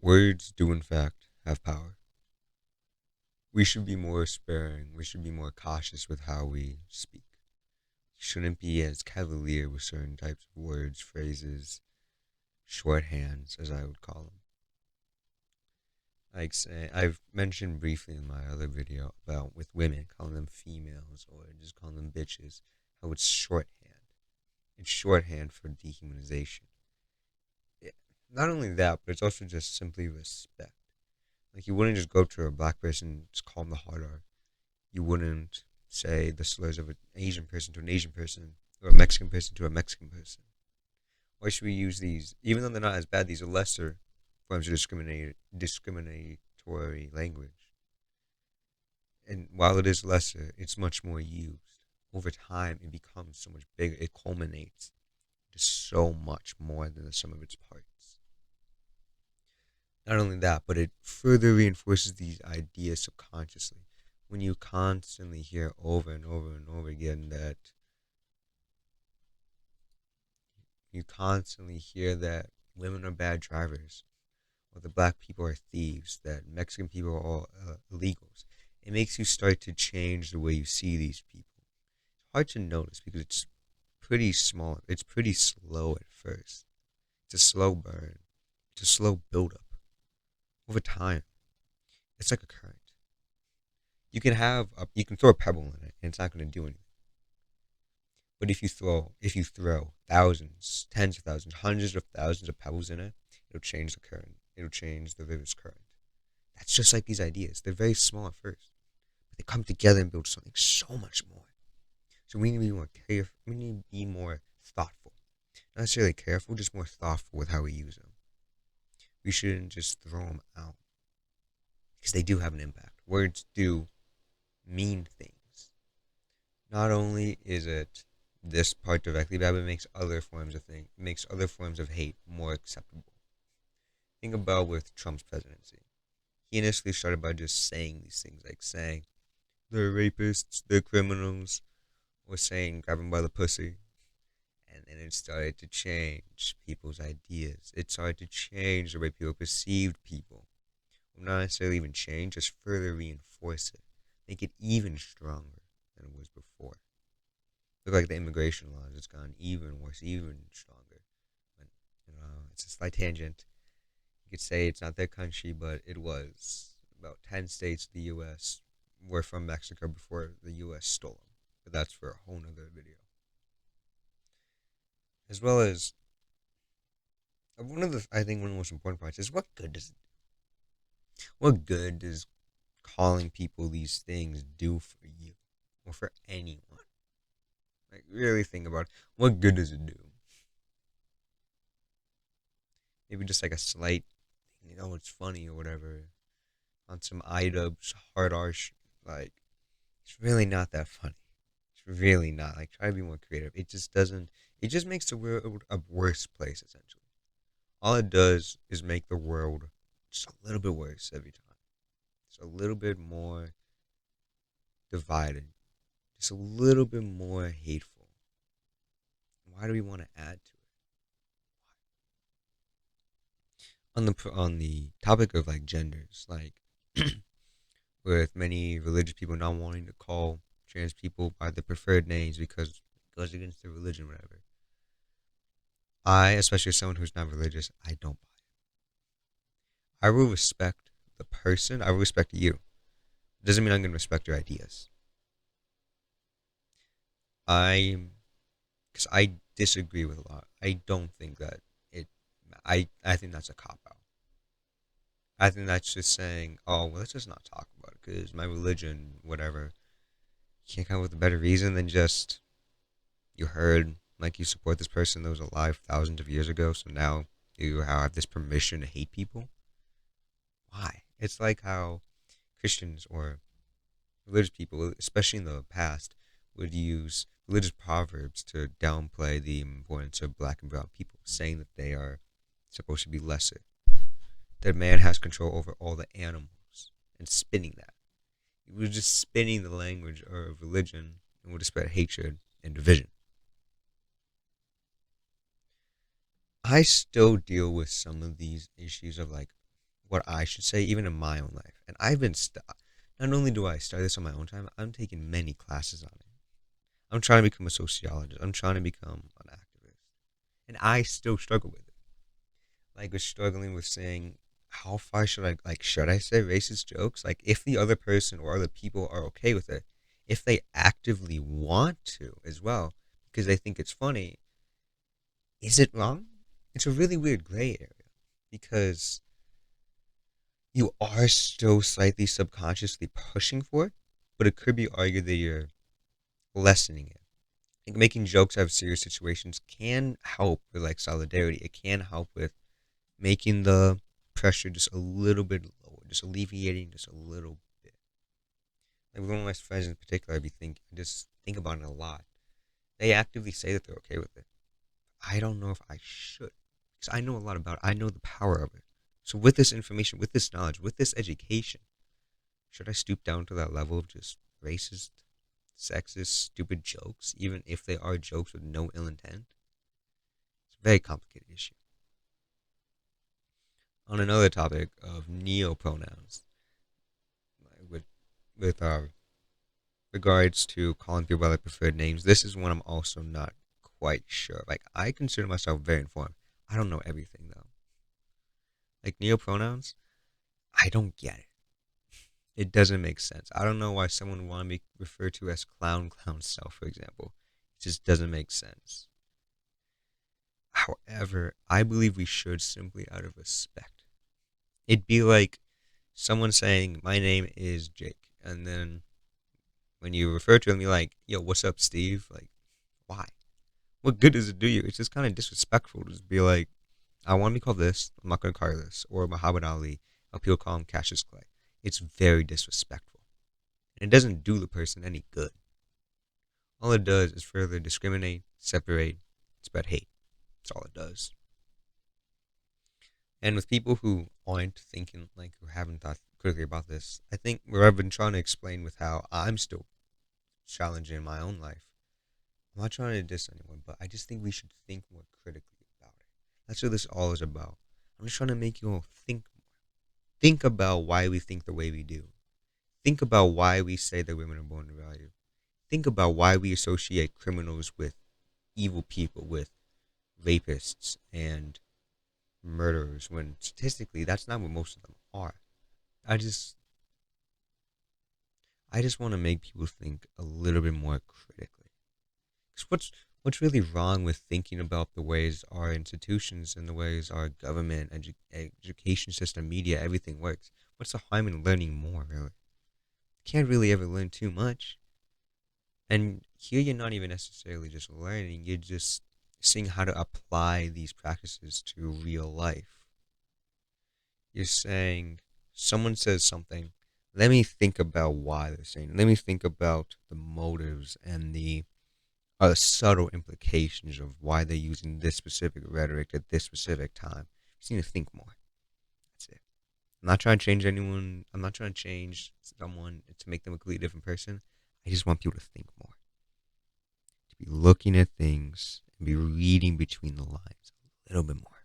Words do, in fact, have power. We should be more sparing. We should be more cautious with how we speak. We shouldn't be as cavalier with certain types of words, phrases, shorthands, as I would call them. Like, say, I've mentioned briefly in my other video about with women, calling them females or just calling them bitches, how it's shorthand. It's shorthand for dehumanization. Yeah. Not only that, but it's also just simply respect. Like, you wouldn't just go up to a black person and just call them the hard R. You wouldn't say the slurs of an Asian person to an Asian person or a Mexican person to a Mexican person. Why should we use these? Even though they're not as bad, these are lesser forms of discriminatory language. And while it is lesser, it's much more used. Over time, it becomes so much bigger. It culminates to so much more than the sum of its parts. Not only that, but it further reinforces these ideas subconsciously. When you constantly hear over and over and over again that women are bad drivers, or that black people are thieves, that Mexican people are all illegals, it makes you start to change the way you see these people. It's hard to notice because it's pretty small. It's pretty slow at first. It's a slow burn. It's a slow buildup. Over time, it's like a current. You can throw a pebble in it, and it's not going to do anything. But if you throw thousands, tens of thousands, hundreds of thousands of pebbles in it, it'll change the current. It'll change the river's current. That's just like these ideas. They're very small at first, but they come together and build something so much more. So we need to be more careful. We need to be more thoughtful. Not necessarily careful, just more thoughtful with how we use them. We shouldn't just throw them out because they do have an impact. Words do mean things. Not only is it this part directly bad, but it makes other forms of hate more acceptable. Think about with Trump's presidency. He initially started by just saying these things, like saying they're rapists, they're criminals, or saying grab them by the pussy. And then it started to change people's ideas. It started to change the way people perceived people. Well, not necessarily even change, just further reinforce it. Make it even stronger than it was before. Look like the immigration laws, it's gone even worse, even stronger. But, it's a slight tangent. You could say it's not their country, but it was. About 10 states of the U.S. were from Mexico before the U.S. stole them. But that's for a whole nother video. As well as, I think one of the most important parts is what good does calling people these things do for you or for anyone? Like, really think about it. What good does it do? Maybe just like a slight, it's funny or whatever. On some iDubbbz hard arch, like, it's really not that funny. It's really not. Like, try to be more creative. It just doesn't. It just makes the world a worse place, essentially. All it does is make the world just a little bit worse every time. Just a little bit more divided. Just a little bit more hateful. Why do we want to add to it? On the topic of like genders, like with many religious people not wanting to call trans people by their preferred names because it goes against their religion, whatever. I, especially as someone who's not religious, I don't buy it. I will respect the person. I will respect you. It doesn't mean I'm going to respect your ideas. Because I disagree with a lot. I don't think that it. I think that's a cop out. I think that's just saying, oh, well, let's just not talk about it because my religion, whatever. You can't come up with a better reason than just you heard like you support this person that was alive thousands of years ago, so now you have this permission to hate people. Why? It's like how Christians or religious people, especially in the past, would use religious proverbs to downplay the importance of black and brown people, saying that they are supposed to be lesser, that man has control over all the animals, and spinning that. He was just spinning the language of religion and would spread hatred and division. I still deal with some of these issues of like what I should say, even in my own life. And I've been not only do I study this on my own time, I'm taking many classes on it. I'm trying to become a sociologist. I'm trying to become an activist, and I still struggle with it. Like, we're struggling with saying how far should I should I say racist jokes? Like, if the other person or other people are okay with it, if they actively want to as well, because they think it's funny, is it wrong? It's a really weird gray area because you are still slightly subconsciously pushing for it, but it could be argued that you're lessening it. Like, making jokes out of serious situations can help with like solidarity. It can help with making the pressure just a little bit lower, just alleviating just a little bit. Like, with one of my friends in particular, I just think about it a lot. They actively say that they're okay with it. I don't know if I should, because I know a lot about it. I know the power of it. So with this information, with this knowledge, with this education, should I stoop down to that level of just racist, sexist, stupid jokes, even if they are jokes with no ill intent? It's a very complicated issue. On another topic of neopronouns, with with regards to calling people by their preferred names, this is one I'm also not quite sure. Like, I consider myself very informed. I don't know everything though. Like, neopronouns, I don't get it. It doesn't make sense. I don't know why someone would want to be referred to as clown self, for example. It just doesn't make sense. However, I believe we should, simply out of respect. It'd be like someone saying, "My name is Jake," and then when you refer to him, you're like, "Yo, what's up, Steve?" Like, why? What good does it do you? It's just kind of disrespectful to just be like, "I want to be called this. I'm not going to call you this." Or Muhammad Ali. How people call him Cassius Clay. It's very disrespectful. And it doesn't do the person any good. All it does is further discriminate, separate, spread hate. That's all it does. And with people who aren't thinking, like, who haven't thought critically about this, I think where I've been trying to explain with how I'm still challenging in my own life, I'm not trying to diss anyone, but I just think we should think more critically about it. That's what this all is about. I'm just trying to make you all think more. Think about why we think the way we do. Think about why we say that women are born to value. Think about why we associate criminals with evil people, with rapists and murderers, when statistically that's not what most of them are. I just I just want to make people think a little bit more critically. 'Cause what's really wrong with thinking about the ways our institutions and the ways our government, education system, media, everything works? What's the harm in learning more, really? You can't really ever learn too much. And here you're not even necessarily just learning, you're just seeing how to apply these practices to real life. You're saying, someone says something, let me think about why they're saying it. Let me think about the motives and the subtle implications of why they're using this specific rhetoric at this specific time. You just need to think more. That's it. I'm not trying to change anyone. I'm not trying to change someone to make them a completely different person. I just want people to think more. To be looking at things and be reading between the lines a little bit more.